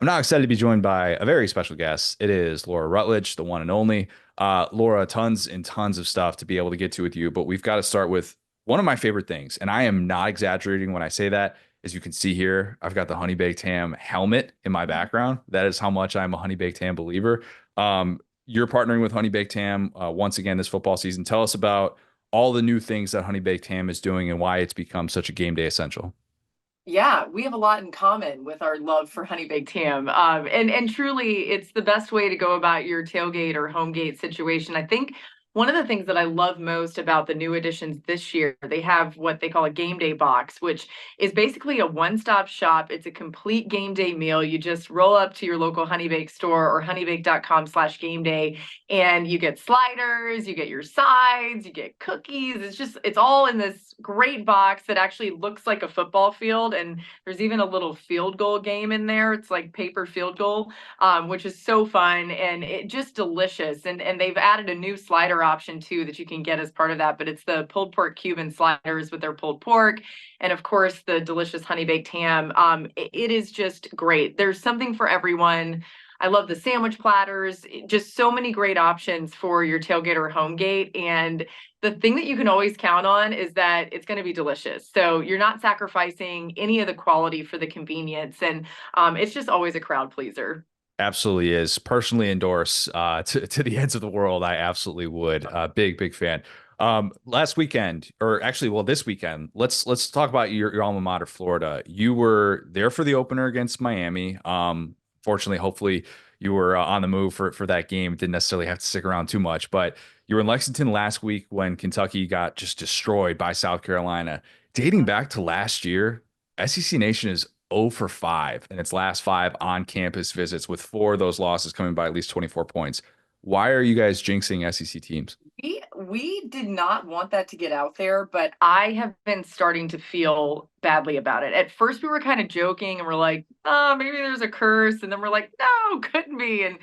I'm now excited to be joined by a very special guest. It is Laura Rutledge, the one and only. Laura, tons and tons of stuff to be able to get to with you, but we've got to start with one of my favorite things, and I am not exaggerating when I say that. As you can see here, I've got the Honeybaked Ham helmet in my background. That is how much I'm a Honeybaked Ham believer. You're partnering with Honeybaked Ham once again this football season. Tell us about all the new things that Honeybaked Ham is doing and why it's become such a game day essential. Yeah, we have a lot in common with our love for honey baked ham. And truly, it's the best way to go about your tailgate or home gate situation. I think one of the things that I love most about the new additions this year, they have what they call a game day box, which is basically a one-stop shop. It's a complete game day meal. You just roll up to your local Honey Bake store or honeybake.com/game day, and you get sliders, you get your sides, you get cookies. It's all in this great box that actually looks like a football field. And there's even a little field goal game in there. It's like paper field goal, which is so fun and it just delicious. And they've added a new slider option too that you can get as part of that. But it's the pulled pork Cuban sliders with their pulled pork. And of course, the delicious honey baked ham. It is just great. There's something for everyone. I love the sandwich platters, just so many great options for your tailgate or home gate. And the thing that you can always count on is that it's going to be delicious. So you're not sacrificing any of the quality for the convenience. And it's just always a crowd pleaser. Absolutely is. Personally endorse to the ends of the world. I absolutely would. Big fan. Last weekend, or actually, well, this weekend, let's talk about your alma mater, Florida. You were there for the opener against Miami. Fortunately, hopefully, you were on the move for that game. Didn't necessarily have to stick around too much, but you were in Lexington last week when Kentucky got just destroyed by South Carolina. Dating back to last year, SEC Nation is 0 for 5 in its last five on campus visits, with four of those losses coming by at least 24 points. Why are you guys jinxing SEC teams? We did not want that to get out there, but I have been starting to feel badly about it. At first, we were kind of joking and we're like, oh, maybe there's a curse. And then we're like, no, couldn't be. And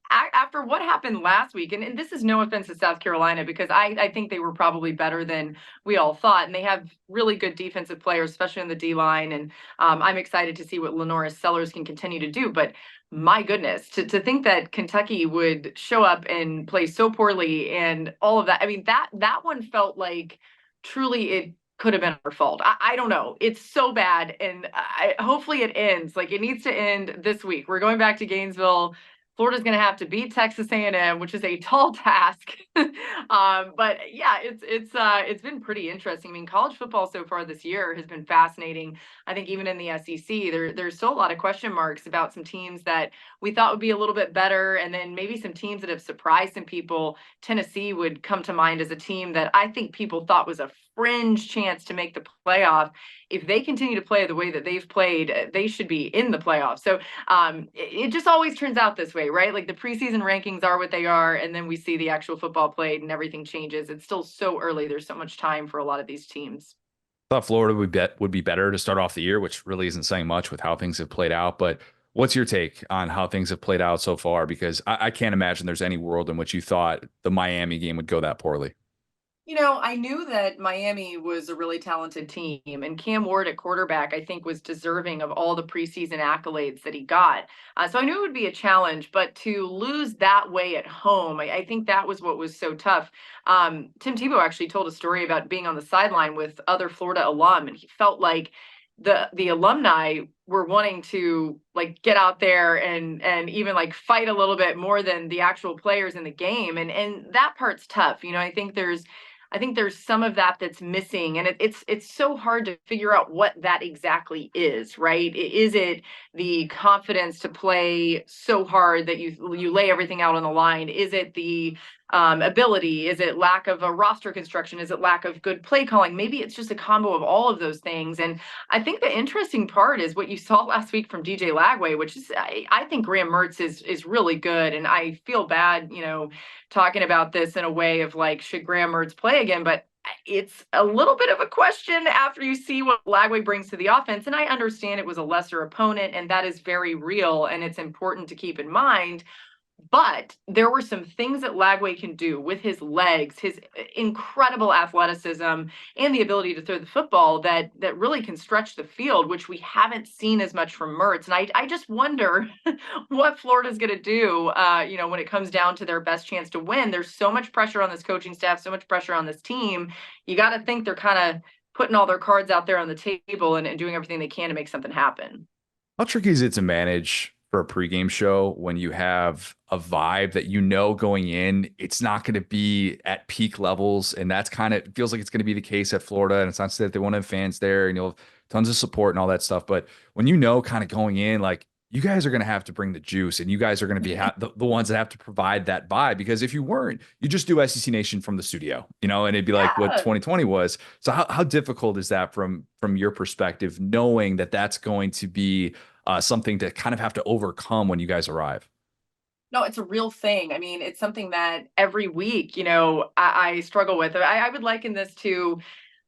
after what happened last week, and this is no offense to South Carolina, because I think they were probably better than we all thought. And they have really good defensive players, especially in the D line. And I'm excited to see what Lenora Sellers can continue to do. But my goodness, to think that Kentucky would show up and play so poorly and all of that. I mean, that one felt like truly it could have been our fault. I don't know. It's so bad. And hopefully it ends. Like it needs to end this week. We're going back to Gainesville. Florida's going to have to beat Texas A&M, which is a tall task. But yeah, it's been pretty interesting. I mean, college football so far this year has been fascinating. I think even in the SEC, there's still a lot of question marks about some teams that we thought would be a little bit better, and then maybe some teams that have surprised some people. Tennessee would come to mind as a team that I think people thought was a fringe chance to make the playoff. If they continue to play the way that they've played, they should be in the playoffs. So it just always turns out this way, right? Like the preseason rankings are what they are, and then we see the actual football played and everything changes. It's still so early. There's so much time for a lot of these teams. Thought Florida would be better to start off the year, which really isn't saying much with how things have played out. But what's your take on how things have played out so far? Because I can't imagine there's any world in which you thought the Miami game would go that poorly. I knew that Miami was a really talented team, and Cam Ward at quarterback, I think, was deserving of all the preseason accolades that he got. So I knew it would be a challenge, but to lose that way at home, I think that was what was so tough. Tim Tebow actually told a story about being on the sideline with other Florida alum, and he felt like the alumni were wanting to like get out there and even like fight a little bit more than the actual players in the game, and that part's tough. I think there's some of that that's missing, and it's so hard to figure out what that exactly is, right? Is it the confidence to play so hard that you lay everything out on the line? Is it the ability? Is it lack of a roster construction? Is it lack of good play calling? Maybe it's just a combo of all of those things. And I think the interesting part is what you saw last week from DJ Lagway, which is I think Graham Mertz is really good, and I feel bad, talking about this in a way of like, should Graham Mertz play again? But it's a little bit of a question after you see what Lagway brings to the offense. And I understand it was a lesser opponent, and that is very real, and it's important to keep in mind. But there were some things that Lagway can do with his legs, his incredible athleticism, and the ability to throw the football that really can stretch the field, which we haven't seen as much from Mertz. And I just wonder what Florida's going to do, when it comes down to their best chance to win. There's so much pressure on this coaching staff, so much pressure on this team. You got to think they're kind of putting all their cards out there on the table and doing everything they can to make something happen. How tricky is it to manage for a pregame show when you have a vibe that you know going in, it's not going to be at peak levels, and that's kind of feels like it's going to be the case at Florida, and it's not to say that they won't have fans there, and you'll have tons of support and all that stuff, but when you know kind of going in, like you guys are going to have to bring the juice, and you guys are going to be the ones that have to provide that vibe, because if you weren't, you just do SEC Nation from the studio, and it'd be like what Yeah. 2020 was. So how difficult is that from your perspective, knowing that that's going to be something to kind of have to overcome when you guys arrive? No, it's a real thing. I mean, it's something that every week, I struggle with. I would liken this to,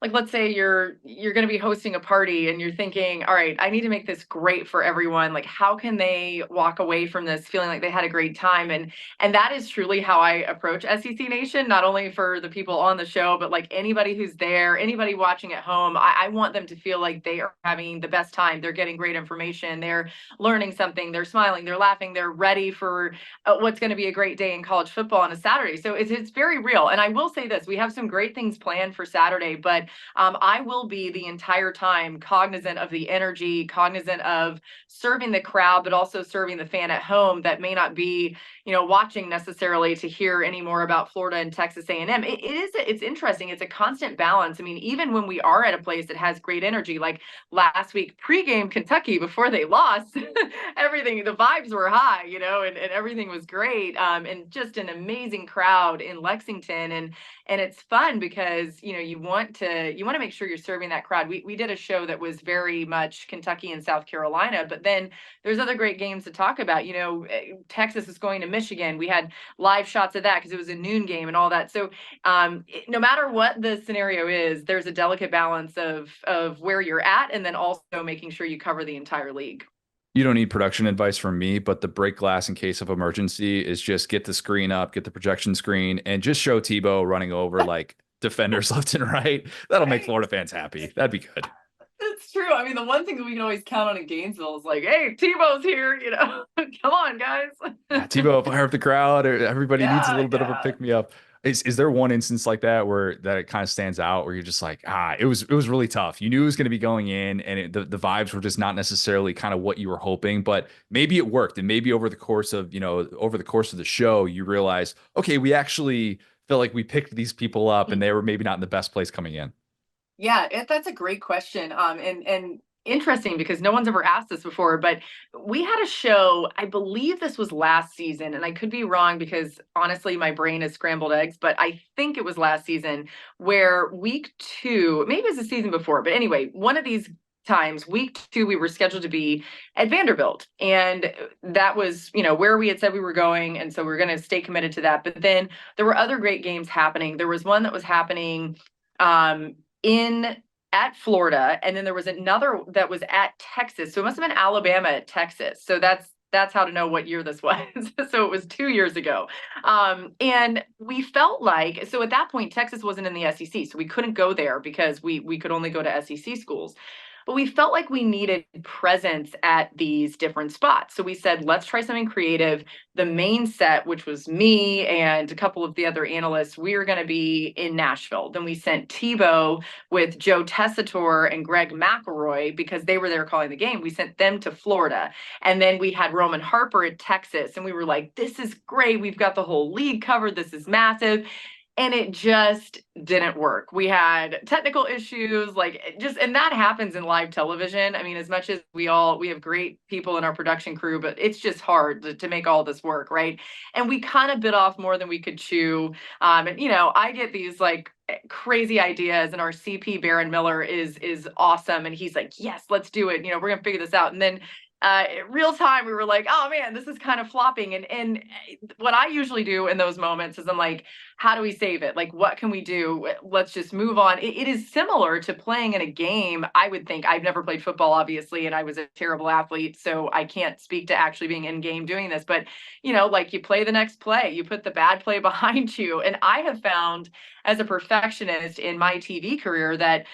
like, let's say you're going to be hosting a party and you're thinking, all right, I need to make this great for everyone. Like, how can they walk away from this feeling like they had a great time? And that is truly how I approach SEC Nation, not only for the people on the show, but like anybody who's there, anybody watching at home. I want them to feel like they are having the best time. They're getting great information. They're learning something. They're smiling. They're laughing. They're ready for what's going to be a great day in college football on a Saturday. So it's very real. And I will say this: we have some great things planned for Saturday, but I will be the entire time cognizant of the energy, cognizant of serving the crowd, but also serving the fan at home that may not be, watching necessarily to hear any more about Florida and Texas A&M. It's interesting. It's a constant balance. I mean, even when we are at a place that has great energy, like last week, pregame Kentucky before they lost, everything, the vibes were high, and everything was great. And just an amazing crowd in Lexington. And it's fun because you want to make sure you're serving that crowd. We did a show that was very much Kentucky and South Carolina, but then there's other great games to talk about. Texas is going to Michigan. We had live shots of that because it was a noon game and all that. So no matter what the scenario is, there's a delicate balance of where you're at, and then also making sure you cover the entire league. You don't need production advice from me, but the break glass in case of emergency is just get the screen up, get the projection screen, and just show Tebow running over like defenders left and right. That'll make Florida fans happy. That'd be good. It's true. I mean, the one thing that we can always count on in Gainesville is like, hey, Tebow's here, come on, guys. Yeah, Tebow, fire up the crowd, or everybody needs a Yeah, little bit of a yeah. pick me up. Is there one instance like that where that it kind of stands out where you're just like, it was really tough. You knew it was going to be going in, and the vibes were just not necessarily kind of what you were hoping, but maybe it worked, and maybe over the course of the show, you realize, okay, we actually feel like we picked these people up, and they were maybe not in the best place coming in. Yeah, that's a great question. And interesting because no one's ever asked this before, but we had a show, I believe this was last season, and I could be wrong because honestly, my brain is scrambled eggs, but I think it was last season where week two, maybe it was the season before, but anyway, one of these times, week two, we were scheduled to be at Vanderbilt. And that was, where we had said we were going. And so we're going to stay committed to that. But then there were other great games happening. There was one that was happening in at Florida, and then there was another that was at Texas. So it must have been Alabama at Texas. So that's how to know what year this was. So it was 2 years ago. And we felt like, so at that point, Texas wasn't in the SEC. So we couldn't go there because we could only go to SEC schools. But we felt like we needed presence at these different spots. So we said, let's try something creative. The main set, which was me and a couple of the other analysts, we were going to be in Nashville. Then we sent Tebow with Joe Tessitore and Greg McElroy because they were there calling the game. We sent them to Florida. And then we had Roman Harper at Texas. And we were like, this is great. We've got the whole league covered. This is massive. And it just didn't work. We had technical issues, and that happens in live television. I mean, as much as we have great people in our production crew, but it's just hard to make all this work, right? And we kind of bit off more than we could chew. I get these crazy ideas, and our CP Baron Miller is awesome, and he's like, yes, let's do it. We're gonna figure this out. And then real time, we were like, oh man, this is kind of flopping. And what I usually do in those moments is I'm like, how do we save it? Like, what can we do? Let's just move on. It is similar to playing in a game. I would think. I've never played football, obviously, and I was a terrible athlete, so I can't speak to actually being in game doing this. But, like, you play the next play, you put the bad play behind you. And I have found, as a perfectionist in my TV career, that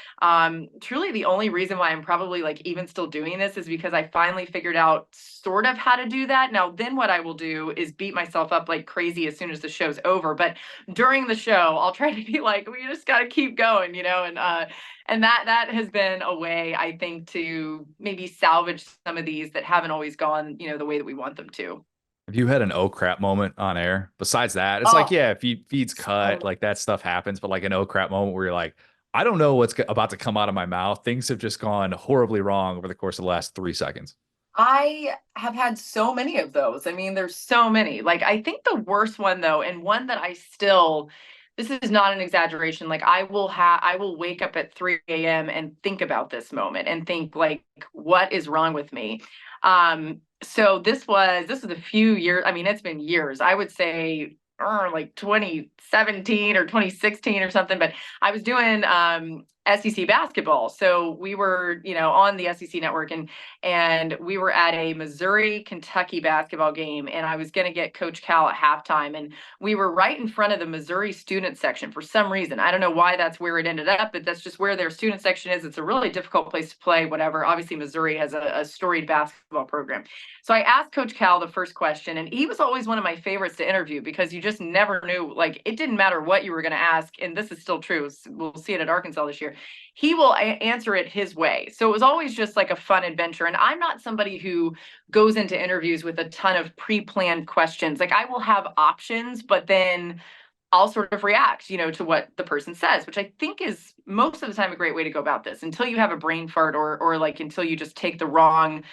truly the only reason why I'm probably like even still doing this is because I finally figured out sort of how to do that. Now, then what I will do is beat myself up like crazy as soon as the show's over. But during the show, I'll try to be like, we just got to keep going, and that has been a way, I think, to maybe salvage some of these that haven't always gone, the way that we want them to. Have you had an oh crap moment on air? Besides that, it's like, Oh, yeah, feeds cut, so like that stuff happens, but like an oh crap moment where you're like, I don't know what's about to come out of my mouth. Things have just gone horribly wrong over the course of the last 3 seconds. I have had so many of those. I mean, there's so many. Like, I think the worst one though, and one that I still, this is not an exaggeration. Like, I will wake up at 3 a.m. and think about this moment and think like, what is wrong with me? So this was a few years. I mean, it's been years. I would say like 2017 or 2016 or something, but I was doing SEC basketball. So we were, on the SEC network, and we were at a Missouri Kentucky basketball game, and I was going to get Coach Cal at halftime, and we were right in front of the Missouri student section for some reason. I don't know why that's where it ended up, but that's just where their student section is. It's a really difficult place to play, whatever. Obviously, Missouri has a storied basketball program. So I asked Coach Cal the first question, and he was always one of my favorites to interview because you just never knew, like, it didn't matter what you were going to ask. And this is still true. We'll see it at Arkansas this year. He will answer it his way. So it was always just like a fun adventure. And I'm not somebody who goes into interviews with a ton of pre-planned questions. Like, I will have options, but then I'll sort of react, to what the person says, which I think is most of the time a great way to go about this, until you have a brain fart, or like until you just take the wrong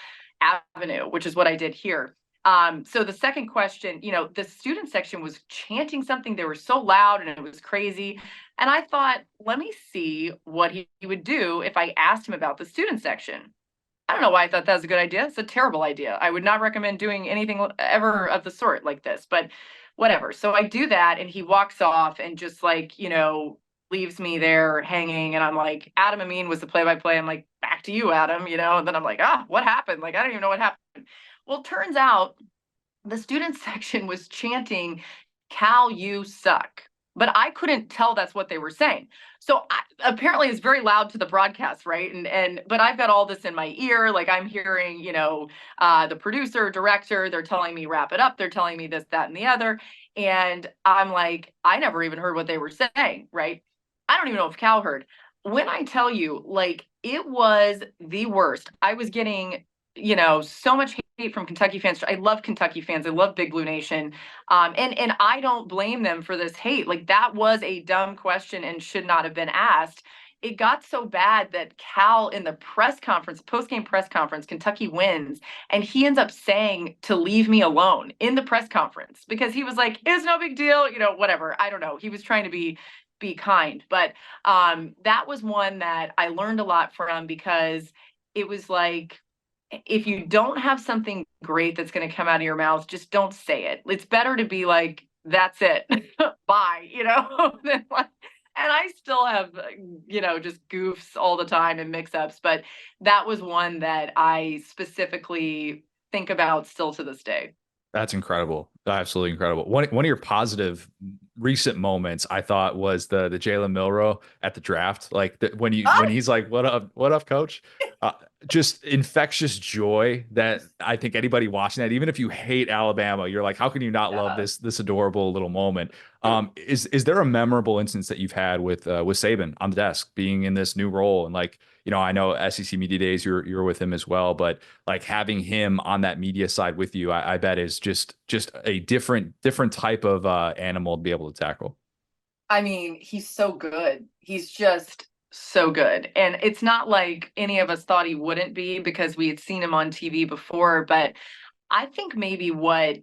avenue, which is what I did here. So the second question, the student section was chanting something. They were so loud and it was crazy. And I thought, let me see what he would do if I asked him about the student section. I don't know why I thought that was a good idea. It's a terrible idea. I would not recommend doing anything ever of the sort like this, but whatever. So I do that, and he walks off and just like, leaves me there hanging. And I'm like, Adam Amin was the play-by-play. I'm like, back to you, Adam, and then I'm like, what happened? Like, I don't even know what happened. Well, it turns out the student section was chanting, Cal, you suck. But I couldn't tell that's what they were saying. So apparently it's very loud to the broadcast, right? But I've got all this in my ear. Like, I'm hearing, the producer, director, they're telling me wrap it up. They're telling me this, that, and the other. And I'm like, I never even heard what they were saying, right? I don't even know if Cal heard. When I tell you, like, it was the worst. I was getting, so much hate from Kentucky fans. I love Kentucky fans. I love Big Blue Nation. And I don't blame them for this hate. Like, that was a dumb question and should not have been asked. It got so bad that Cal, in the press conference, post-game press conference, Kentucky wins, and he ends up saying to leave me alone in the press conference because he was like, it's no big deal, whatever. I don't know. He was trying to be kind. But that was one that I learned a lot from, because it was like, if you don't have something great that's going to come out of your mouth, just don't say it. It's better to be like, that's it. Bye, than like, and I still have, just goofs all the time and mix-ups, but that was one that I specifically think about still to this day. That's incredible. Absolutely incredible. One of your positive recent moments, I thought, was the Jalen Milroe at the draft. Like, when he's like, what up, coach? Just infectious joy that I think anybody watching that, even if you hate Alabama, you're like, how can you not love this adorable little moment? Is there a memorable instance that you've had with Saban on the desk, being in this new role? And like, I know SEC Media Days, you're with him as well, but like having him on that media side with you, I bet is just a different type of animal to be able to tackle. I mean, he's so good. He's just so good. And it's not like any of us thought he wouldn't be, because we had seen him on TV before. But I think maybe what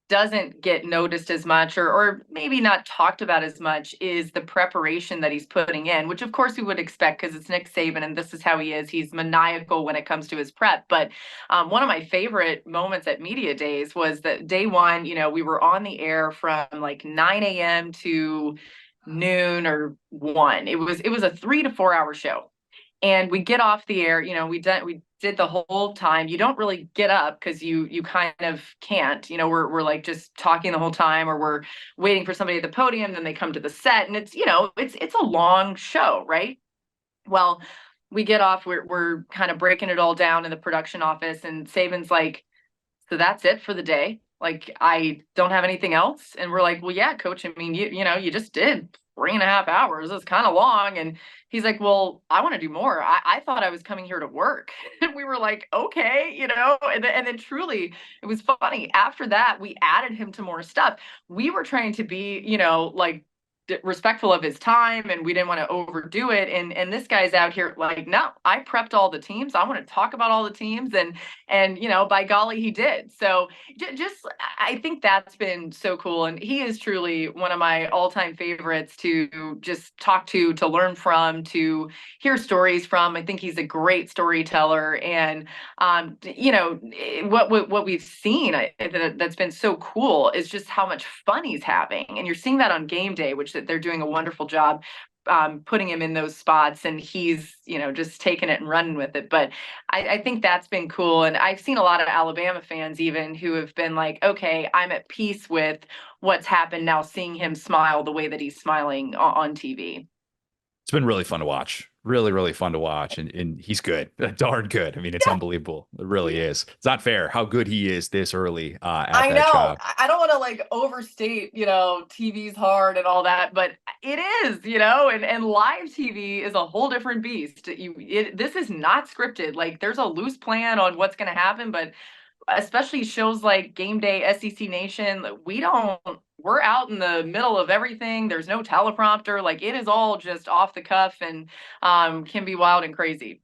doesn't get noticed as much, or maybe not talked about as much, is the preparation that he's putting in, which of course we would expect because it's Nick Saban and this is how he is. He's maniacal when it comes to his prep. But one of my favorite moments at media days was that day one, we were on the air from like 9 a.m. to noon or 1. It was a 3 to 4 hour show, and we get off the air. We did the whole time. You don't really get up because you kind of can't. We're like just talking the whole time, or we're waiting for somebody at the podium, then they come to the set, and it's a long show, right? Well, we get off, we're kind of breaking it all down in the production office, and Saban's like, so that's it for the day? Like, I don't have anything else? And we're like, well, yeah, coach. I mean, you just did 3.5 hours. It's kind of long. And he's like, well, I want to do more. I thought I was coming here to work. And we were like, okay, and then truly it was funny. After that, we added him to more stuff. We were trying to be, like, respectful of his time, and we didn't want to overdo it, and this guy's out here like, no, I prepped all the teams, I want to talk about all the teams, and by golly, he did. So just, I think that's been so cool, and he is truly one of my all-time favorites to just talk to learn from, to hear stories from. I think he's a great storyteller, and what we've seen, that's been so cool, is just how much fun he's having, and you're seeing that on game day, which that they're doing a wonderful job putting him in those spots, and he's just taking it and running with it. But I think that's been cool, and I've seen a lot of Alabama fans even who have been like, okay, I'm at peace with what's happened now, seeing him smile the way that he's smiling on TV. It's been really fun to watch. Really, really fun to watch. And he's good. Darn good. I mean, it's unbelievable. It really is. It's not fair how good he is this early at I that know. job. I don't want to like overstate, TV's hard and all that, but it is, and live TV is a whole different beast. This is not scripted. Like, there's a loose plan on what's going to happen, but especially shows like Game Day, SEC Nation, we're out in the middle of everything. There's no teleprompter. Like, it is all just off the cuff, and can be wild and crazy.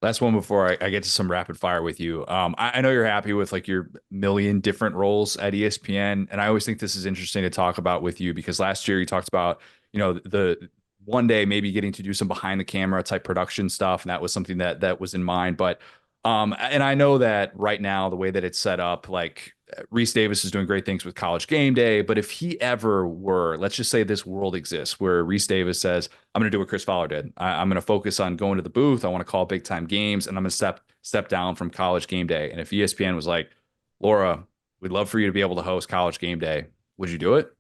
Last one before I get to some rapid fire with you. I know you're happy with like your million different roles at ESPN, and I always think this is interesting to talk about with you because last year you talked about, the one day maybe getting to do some behind the camera type production stuff, and that was something that was in mind. But and I know that right now the way that it's set up, like Reese Davis is doing great things with College Game Day, but if he ever were, let's just say this world exists where Reese Davis says, I'm going to do what Chris Fowler did. I'm going to focus on going to the booth. I want to call big time games, and I'm going to step down from College Game Day. And if ESPN was like, Laura, we'd love for you to be able to host College Game Day, would you do it?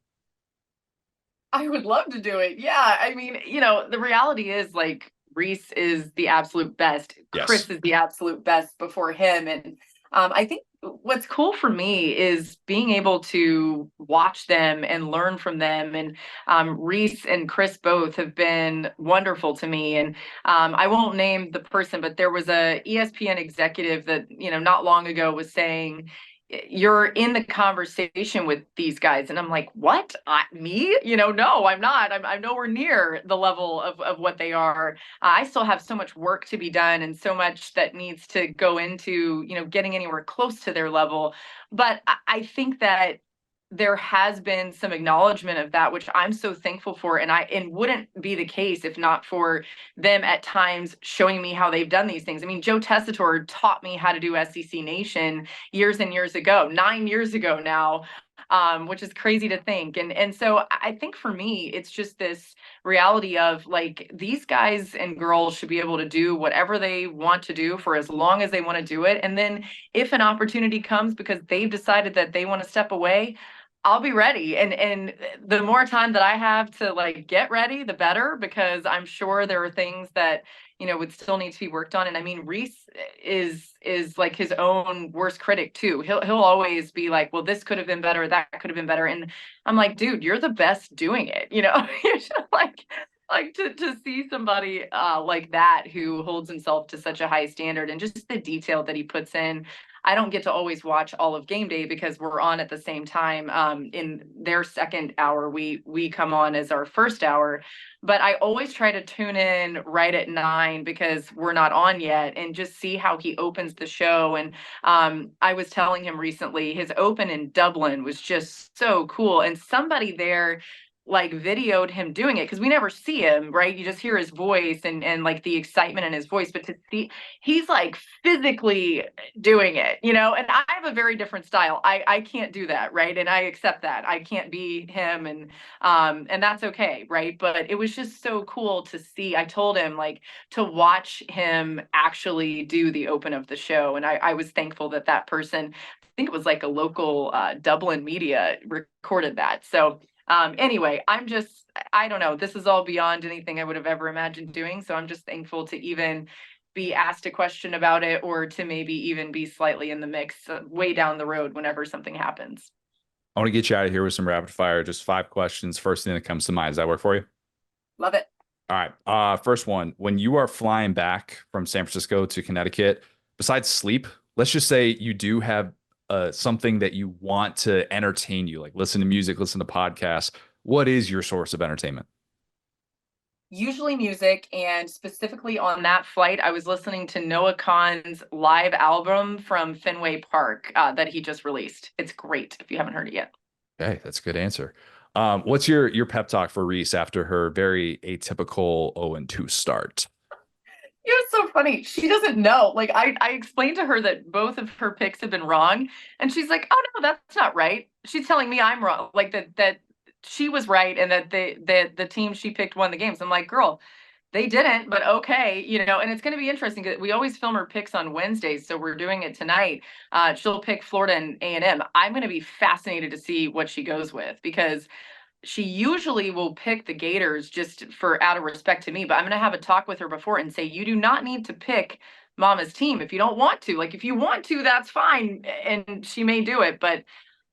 I would love to do it. Yeah. I mean, the reality is, like, Reese is the absolute best. Yes. Chris is the absolute best before him. And I think what's cool for me is being able to watch them and learn from them. And Reese and Chris both have been wonderful to me. And I won't name the person, but there was a ESPN executive that, not long ago was saying, you're in the conversation with these guys. And I'm like, what? Me? No, I'm not. I'm nowhere near the level of what they are. I still have so much work to be done and so much that needs to go into, getting anywhere close to their level. But I think that there has been some acknowledgement of that, which I'm so thankful for. And wouldn't be the case if not for them at times showing me how they've done these things. I mean, Joe Tessitore taught me how to do SEC Nation years and years ago, 9 years ago now, which is crazy to think. And so I think for me, it's just this reality of, like, these guys and girls should be able to do whatever they want to do for as long as they want to do it. And then if an opportunity comes because they've decided that they want to step away, I'll be ready. And the more time that I have to, like, get ready, the better, because I'm sure there are things that, would still need to be worked on. And I mean, Reese is like his own worst critic too. He'll always be like, well, this could have been better, that could have been better. And I'm like, dude, you're the best doing it. You're just like, like to see somebody like that who holds himself to such a high standard and just the detail that he puts in. I don't get to always watch all of game day because we're on at the same time. In their second hour, we come on as our first hour, but I always try to tune in right at 9 because we're not on yet and just see how he opens the show. And I was telling him recently, his open in Dublin was just so cool. And somebody there like videoed him doing it because we never see him, right? You just hear his voice and like the excitement in his voice, but to see he's like physically doing it, and I have a very different style. I can't do that, right? And I accept that. I can't be him, and that's okay, right? But it was just so cool to see. I told him like to watch him actually do the open of the show, and I was thankful that that person, I think it was like a local Dublin media, recorded that. So anyway, I don't know. This is all beyond anything I would have ever imagined doing. So I'm just thankful to even be asked a question about it, or to maybe even be slightly in the mix way down the road whenever something happens. I want to get you out of here with some rapid fire, just 5 questions. First thing that comes to mind. Does that work for you? Love it. All right. First one. When you are flying back from San Francisco to Connecticut, besides sleep, let's just say you do have something that you want to entertain you, like listen to music, listen to podcasts. What is your source of entertainment? Usually music, and specifically on that flight, I was listening to Noah Kahan's live album from Fenway Park that he just released. It's great if you haven't heard it yet. Okay, that's a good answer. What's your pep talk for Reese after her very atypical 0-2 start? It was so funny. She doesn't know. Like I explained to her that both of her picks have been wrong, and she's like, "Oh no, that's not right." She's telling me I'm wrong. Like that she was right and that the team she picked won the games. I'm like, "Girl, they didn't, but okay, And it's going to be interesting because we always film her picks on Wednesdays, so we're doing it tonight. She'll pick Florida and A&M. I'm going to be fascinated to see what she goes with because she usually will pick the Gators just for out of respect to me, but I'm going to have a talk with her before and say, you do not need to pick Mama's team if you don't want to. Like, if you want to, that's fine. And she may do it, but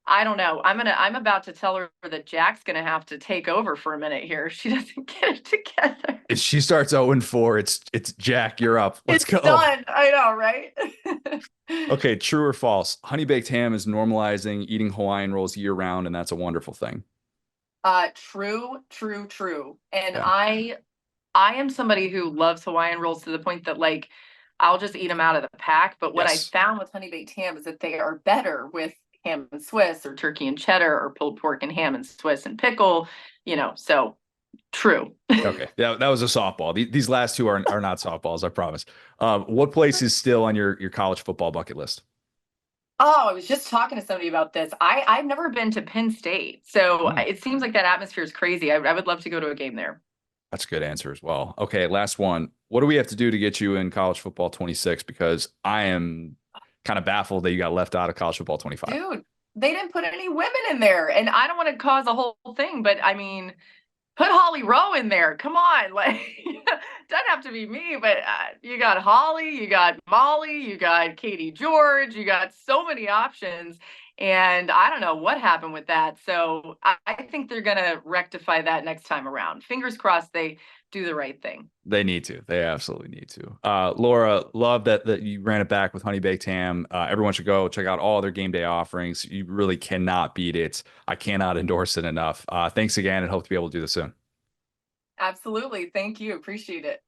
I don't know. I'm about to tell her that Jack's going to have to take over for a minute here if she doesn't get it together. If she starts 0-4, it's Jack, you're up. Let's It's go. done. I know, right? Okay, true or false? Honeybaked Ham is normalizing eating Hawaiian rolls year round, and that's a wonderful thing. True, true, true. And Yeah. I am somebody who loves Hawaiian rolls to the point that like I'll just eat them out of the pack. But what I Yes. found with honey baked ham is that they are better with ham and Swiss or turkey and cheddar or pulled pork and ham and Swiss and pickle, so true. Okay. That was a softball. These last two are not softballs, I promise. What place is still on your college football bucket list? Oh, I was just talking to somebody about this. I've never been to Penn State, so it seems like that atmosphere is crazy. I would love to go to a game there. That's a good answer as well. Okay, last one. What do we have to do to get you in college football 26? Because I am kind of baffled that you got left out of college football 25. Dude, they didn't put any women in there, and I don't want to cause a whole thing, but I mean, put Holly Rowe in there. Come on, like doesn't have to be me, but you got Holly, you got Molly, you got Katie George, you got so many options. And I don't know what happened with that. So I think they're going to rectify that next time around. Fingers crossed they do the right thing. They need to. They absolutely need to. Laura, love that you ran it back with Honeybaked Ham. Everyone should go check out all their game day offerings. You really cannot beat it. I cannot endorse it enough. Thanks again and hope to be able to do this soon. Absolutely. Thank you. Appreciate it.